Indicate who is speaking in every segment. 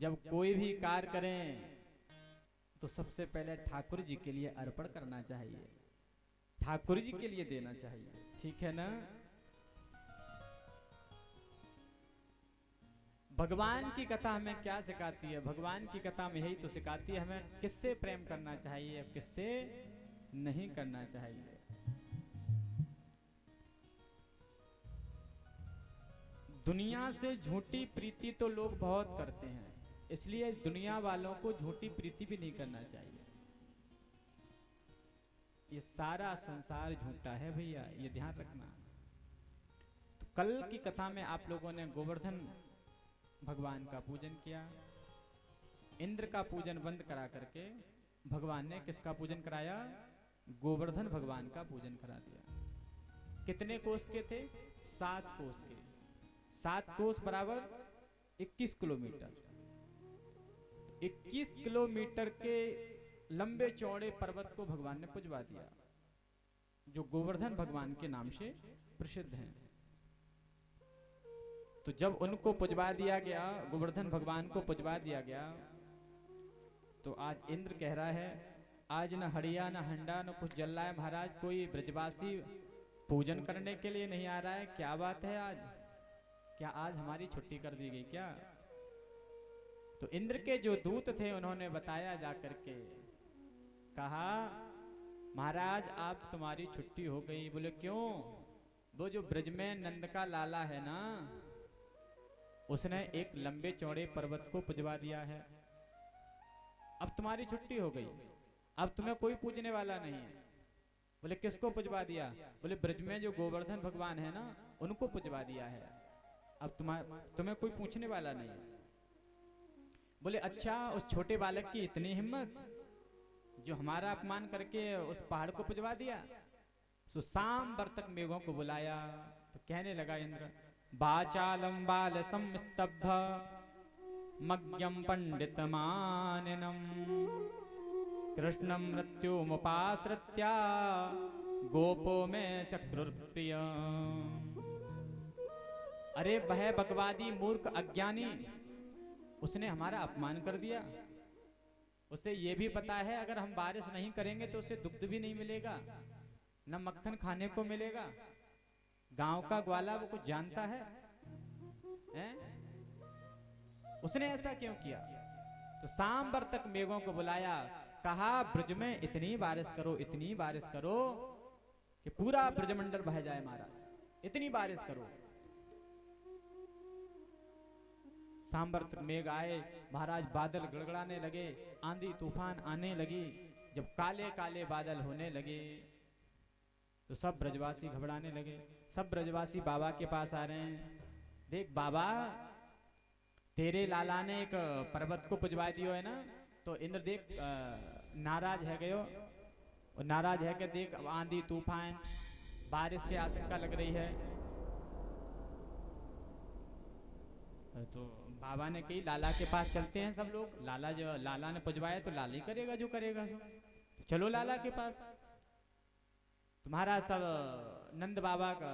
Speaker 1: जब कोई भी कार्य करें तो सबसे पहले ठाकुर जी के लिए अर्पण करना चाहिए, ठाकुर जी के लिए देना चाहिए, ठीक है ना। भगवान की कथा हमें क्या सिखाती है? भगवान की कथा में यही तो सिखाती है हमें किससे प्रेम करना चाहिए, किससे नहीं करना चाहिए। दुनिया से झूठी प्रीति तो लोग बहुत करते हैं, इसलिए दुनिया वालों को झूठी प्रीति भी नहीं करना चाहिए। ये सारा संसार झूठा है भैया, ये ध्यान रखना। तो कल की कथा में आप लोगों ने गोवर्धन भगवान का पूजन किया, इंद्र का पूजन बंद करा करके भगवान ने किसका पूजन कराया? गोवर्धन भगवान का पूजन करा दिया। कितने कोस के थे? 7 कोस के। 7 कोस बराबर 21 किलोमीटर। 21 किलोमीटर के लंबे चौड़े पर्वत को भगवान ने पुजवा दिया, जो गोवर्धन भगवान के नाम से प्रसिद्ध हैं। तो जब उनको पुजवा दिया गया, गोवर्धन भगवान को पुजवा दिया गया, तो आज इंद्र कह रहा है आज न हड़िया न हंडा न कुछ जल रहा है महाराज, कोई ब्रजवासी पूजन करने के लिए नहीं आ रहा है, क्या बात है आज? क्या आज हमारी छुट्टी कर दी गई क्या? तो इंद्र के जो दूत थे उन्होंने बताया जाकर के, कहा महाराज आप तुम्हारी छुट्टी हो गई। बोले क्यों? वो जो ब्रज में नंद का लाला है ना, उसने एक लंबे चौड़े पर्वत को पुजवा दिया है, अब तुम्हारी छुट्टी हो गई, अब तुम्हें कोई पूजने वाला नहीं है। बोले किसको पुजवा दिया? बोले ब्रज में जो गोवर्धन भगवान है ना, उनको पुजवा दिया है, अब तुम्हें कोई पूछने वाला नहीं है। बोले अच्छा, उस छोटे बालक की इतनी हिम्मत जो हमारा अपमान करके उस पहाड़ को पुजवा दिया। सो शाम वर्तक मेघों को बुलाया, तो कहने लगा इंद्र, बाचालम बाल संस्तब्ध मज्ञम पंडित माननम कृष्णम मृत्युमुपाश्रित्या गोपो में चक्रुर्प्रिय। अरे वह बकवादी मूर्ख अज्ञानी, उसने हमारा अपमान कर दिया। उसे ये भी पता है अगर हम बारिश नहीं करेंगे तो उसे दुग्ध भी नहीं मिलेगा, न मक्खन खाने को मिलेगा। गांव का ग्वाला वो कुछ जानता है, हैं? उसने ऐसा क्यों किया? तो सांबर तक मेघों को बुलाया, कहा ब्रज में इतनी बारिश करो, इतनी बारिश करो कि पूरा ब्रजमंडल बह जाए हमारा, इतनी बारिश करो। सांबर तक मेघ आए महाराज, बादल गड़गड़ाने लगे, आंधी तूफान आने लगी। जब काले काले बादल होने लगे तो सब ब्रजवासी घबराने लगे। सब ब्रजवासी बाबा के पास आ रहे हैं, देख बाबा तेरे लाला ने एक पर्वत को पुजवा दियो है ना, तो इंद्र देख नाराज है गयो, और नाराज है कि देख आंधी तूफान बारिश की आशंका लग रही है। तो बाबा ने कही लाला के पास चलते हैं सब लोग, लाला जो लाला ने पुजवाया तो लाला ही करेगा जो करेगा सो, तो चलो लाला के पास। तुम्हारा सब नंद बाबा का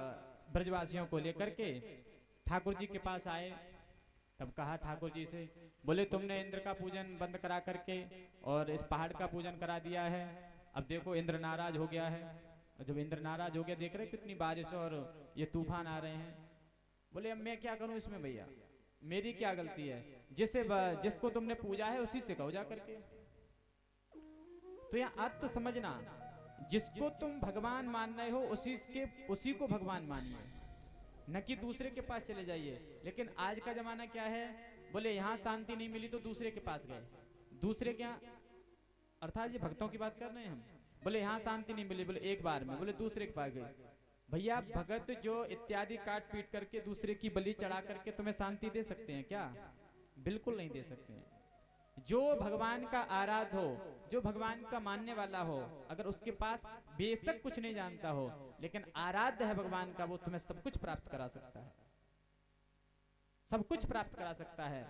Speaker 1: ब्रजवासियों को लेकर के ठाकुर जी के पास आए। तब कहा ठाकुर जी से, बोले तुमने इंद्र का पूजन बंद करा करके और इस पहाड़ का पूजन करा दिया है, अब देखो इंद्र नाराज हो गया है। और जब इंद्र नाराज हो गया, देख रहे कितनी बारिश और ये तूफान आ रहे हैं। बोले अब मैं क्या करूं इसमें भैया, मेरी क्या गलती है? जिसको तुमने पूजा है उसी से कहो जा करके। तो यहाँ अर्थ समझना, जिसको तुम भगवान मान रहे हो उसी को भगवान मानिए, न कि दूसरे के पास चले जाइए। लेकिन आज का जमाना क्या है, बोले यहाँ शांति नहीं मिली तो दूसरे के पास गए। दूसरे क्या अर्थात ये भक्तों की बात कर रहे हैं हम। बोले यहाँ शांति नहीं मिली, बोले एक बार में, बोले दूसरे के पास गए। भैया भगत जो इत्यादि काट पीट करके दूसरे की बलि चढ़ा करके तुम्हें शांति दे सकते हैं क्या? बिल्कुल नहीं दे सकते हैं। जो भगवान का आराध हो, जो भगवान का मानने वाला हो, अगर उसके पास बेशक कुछ नहीं जानता हो लेकिन आराध्य है भगवान का, वो तुम्हें सब कुछ प्राप्त करा सकता है, सब कुछ प्राप्त करा सकता है।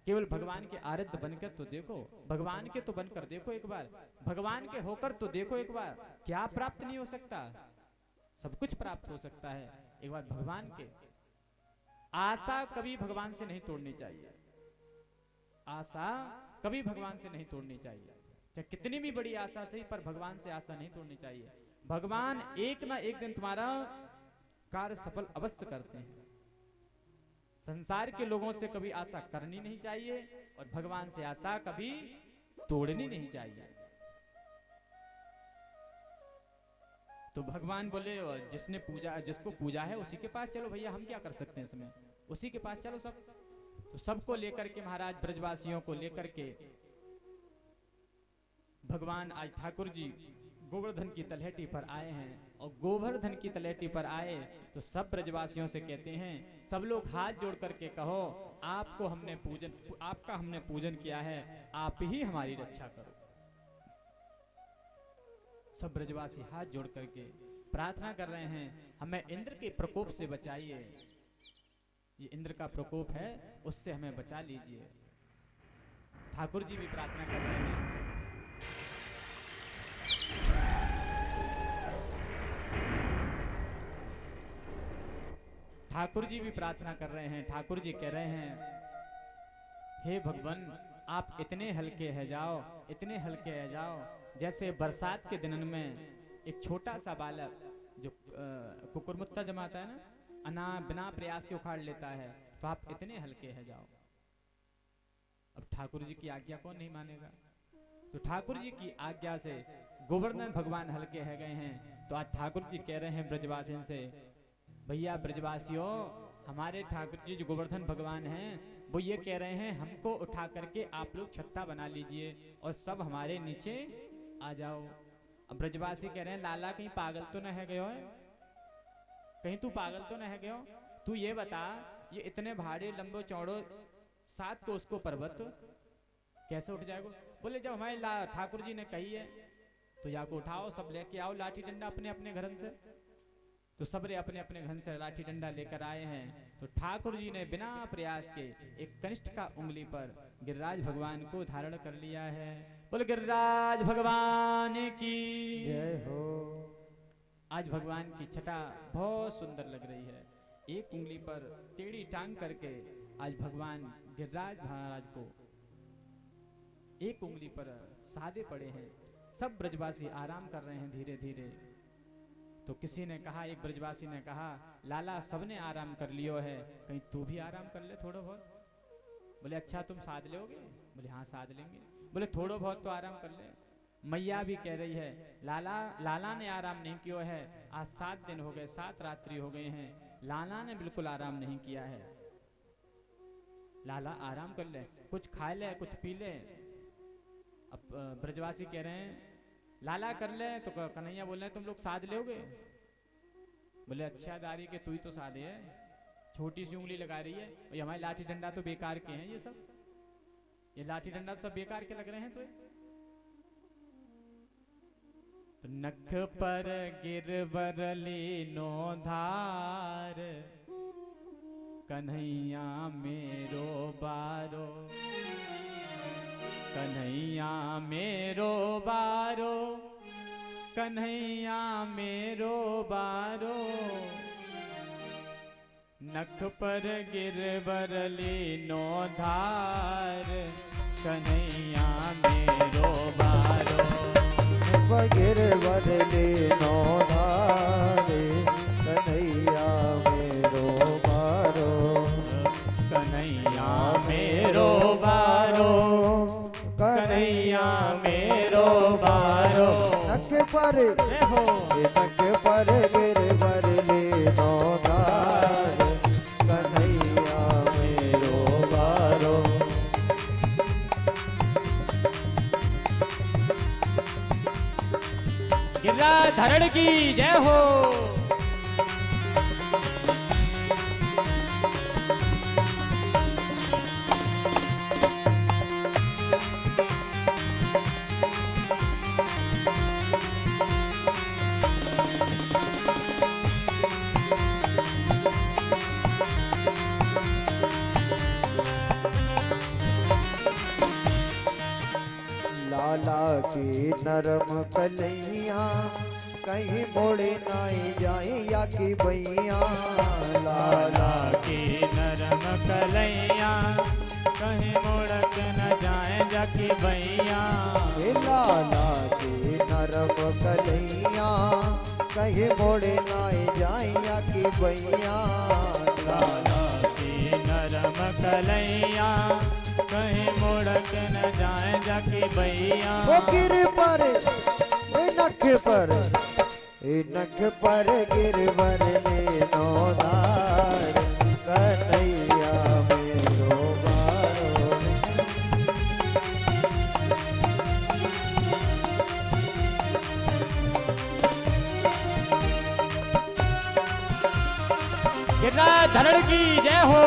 Speaker 1: केवल भगवान के आराध्य बनकर तो देखो, भगवान के तो बनकर देखो एक बार, भगवान के होकर तो देखो एक बार, क्या प्राप्त नहीं हो सकता? सब कुछ प्राप्त हो सकता है एक बार भगवान के। आशा कभी भगवान से नहीं तोड़नी चाहिए। आशा कभी भगवान से नहीं तोड़नी चाहिए, चाहे कितनी भी बड़ी आशा सही, पर भगवान से आशा नहीं तोड़नी चाहिए। भगवान एक ना एक दिन तुम्हारा कार्य सफल अवश्य करते हैं। संसार के लोगों से कभी आशा करनी नहीं चाहिए और भगवान से आशा कभी तोड़नी नहीं चाहिए। तो भगवान बोले जिसने पूजा, जिसको पूजा है उसी के पास चलो भैया, हम क्या कर सकते हैं इसमें, उसी के पास चलो सब। तो सबको लेकर के महाराज ब्रजवासियों को लेकर के भगवान आज ठाकुर जी गोवर्धन की तलहटी पर आए हैं। और गोवर्धन की तलहटी पर आए तो सब ब्रजवासियों से कहते हैं, सब लोग हाथ जोड़ करके कहो, आपको हमने पूजन, आपका हमने पूजन किया है, आप ही हमारी रक्षा करो। सब ब्रजवासी हाथ जोड़ करके प्रार्थना कर रहे हैं, हमें इंद्र के प्रकोप से बचाइए, ये इंद्र का प्रकोप है, उससे हमें बचा लीजिए। ठाकुर जी भी प्रार्थना कर रहे हैं। ठाकुर जी भी प्रार्थना कर रहे हैं। ठाकुर जी कह रहे हैं, हे भगवान आप इतने हल्के है जाओ, इतने हल्के है जाओ, जैसे बरसात के दिनों में एक छोटा सा बालक जो कुकुरमुत्ता जमाता है ना, बिना प्रयास के उखाड़ लेता है, तो आप इतने हल्के है जाओ। अब ठाकुर जी की आज्ञा कौन नहीं मानेगा। तो ठाकुर जी की आज्ञा से गोवर्धन भगवान हल्के है गए हैं। तो आज ठाकुर जी कह रहे हैं ब्रजवासियों से, भैया ब्रजवासियों, हमारे ठाकुर जी जो गोवर्धन भगवान हैं वो ये कह रहे हैं, हमको उठा करके आप लोग छत्ता बना लीजिए और सब हमारे नीचे आ जाओ। अब ब्रजवासी कह रहे हैं, लाला कहीं पागल तो न है गयो है, कहीं तू पागल तो न है गयो, तू ये बता, ये इतने भारी लंबो चौड़ो 7 कोस को पर्वत कैसे उठ जाएगा। बोले जब हमारे ठाकुर जी ने कही है तो या को उठाओ, सब लेके आओ लाठी डंडा अपने अपने घर से। तो सबरे अपने अपने घर से लाठी डंडा लेकर आए हैं। तो ठाकुर जी ने बिना प्रयास के एक कनिष्ठ का उंगली पर गिरिराज भगवान को धारण कर लिया है। बोले गिरिराज भगवान की
Speaker 2: जय हो।
Speaker 1: आज भगवान की छटा बहुत सुंदर लग रही है। एक उंगली पर टेढ़ी टांग करके आज भगवान गिरिराज महाराज को एक उंगली पर साधे पड़े हैं। सब ब्रजवासी आराम कर रहे हैं धीरे धीरे। तो किसी ने कहा, एक ब्रजवासी ने कहा, लाला सबने आराम कर लियो है, कहीं तू भी आराम कर ले थोड़ा बहुत। बोले अच्छा तुम साध लोगे। बोले हाँ साध लेंगे। बोले थोड़ा बहुत तो आराम कर ले। मैया भी कह रही है, लाला ने आराम नहीं किया है, आज 7 दिन हो गए, 7 रात्रि हो गए हैं, लाला ने बिल्कुल आराम नहीं किया है। लाला आराम कर ले, कुछ खा ले, कुछ पी ले। अब ब्रजवासी कह रहे हैं लाला कर ले। तो कन्हैया बोल रहे तुम लोग साध लोगे। बोले अच्छा दारी के तू ही तो साधे है, छोटी सी उंगली लगा रही है, और हमारे लाठी डंडा तो बेकार के हैं, ये सब ये लाठी डंडा तो सब बेकार के लग रहे हैं। तो नख पर गिरवर लीनो धार, कन्हैया मेरो बारो, कन्हैया मेरो बारो, कन्हैया मेरो बारो, नख पर गिरवर लीनो धार, कन्हैया मेरो बारो,
Speaker 2: गिरवर लीनो धार, कन्हैया मेरो बारो,
Speaker 1: कन्हैया मेरो बारो, कन्हैया मेरो बारो।
Speaker 2: नख पर गिरवर लीनो धार, कन्हैया मेरो बारो।
Speaker 1: गिरिराज धरण की जय हो।
Speaker 2: लाला की नरम कलैया, कहीं मोड़े नाई जाए या की बैया।
Speaker 1: लाला की नरम कलैया, कहीं मोड़क न जाके भैया।
Speaker 2: हे लाला के नरम कलैया कहीं मोड़े नाए जाइया की बैया।
Speaker 1: लाला की नरम कलैया कहीं मुड़क न जाए जाके भैया।
Speaker 2: वो गिर पर नख पर गिरवर ले नौदार कन्हैया मेरो बारो।
Speaker 1: गिरिराज धरण की जय हो।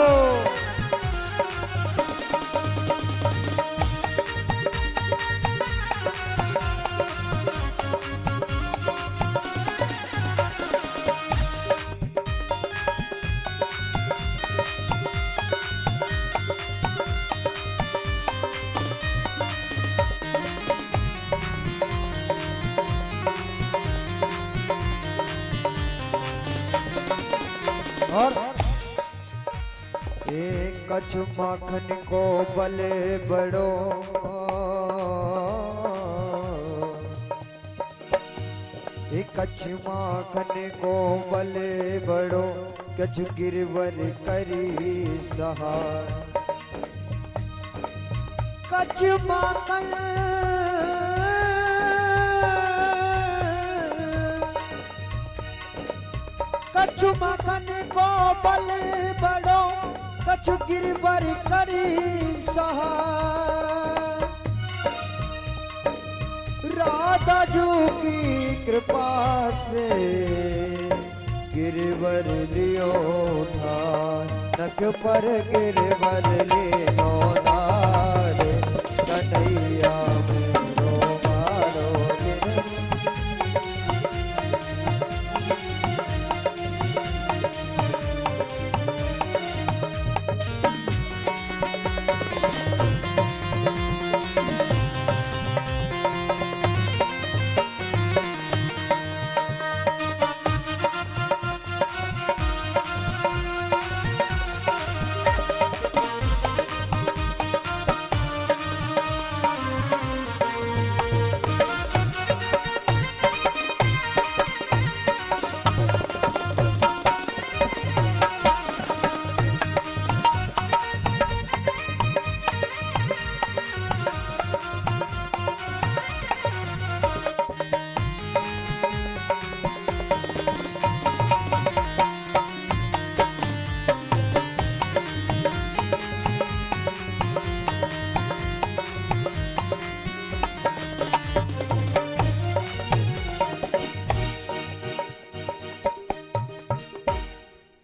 Speaker 2: और एक कछु माखन को बले बड़ो एक कछु माखन को बले बड़ो कछु गिरवर करी सहार। कछु माखन कछु माखन को बल बड़ो कछु गिरवर करी सहार। राधा जू की कृपा से गिरवर लियो ठार। नख पर गिरवर लियो नार कन्हैया मेरो बारो।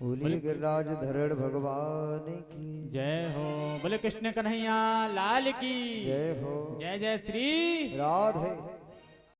Speaker 2: बोलिए गिरिराज धरण भगवान की
Speaker 1: जय हो। बोले कृष्ण कन्हैया लाल की
Speaker 2: जय हो।
Speaker 1: जय जय श्री
Speaker 2: राधे।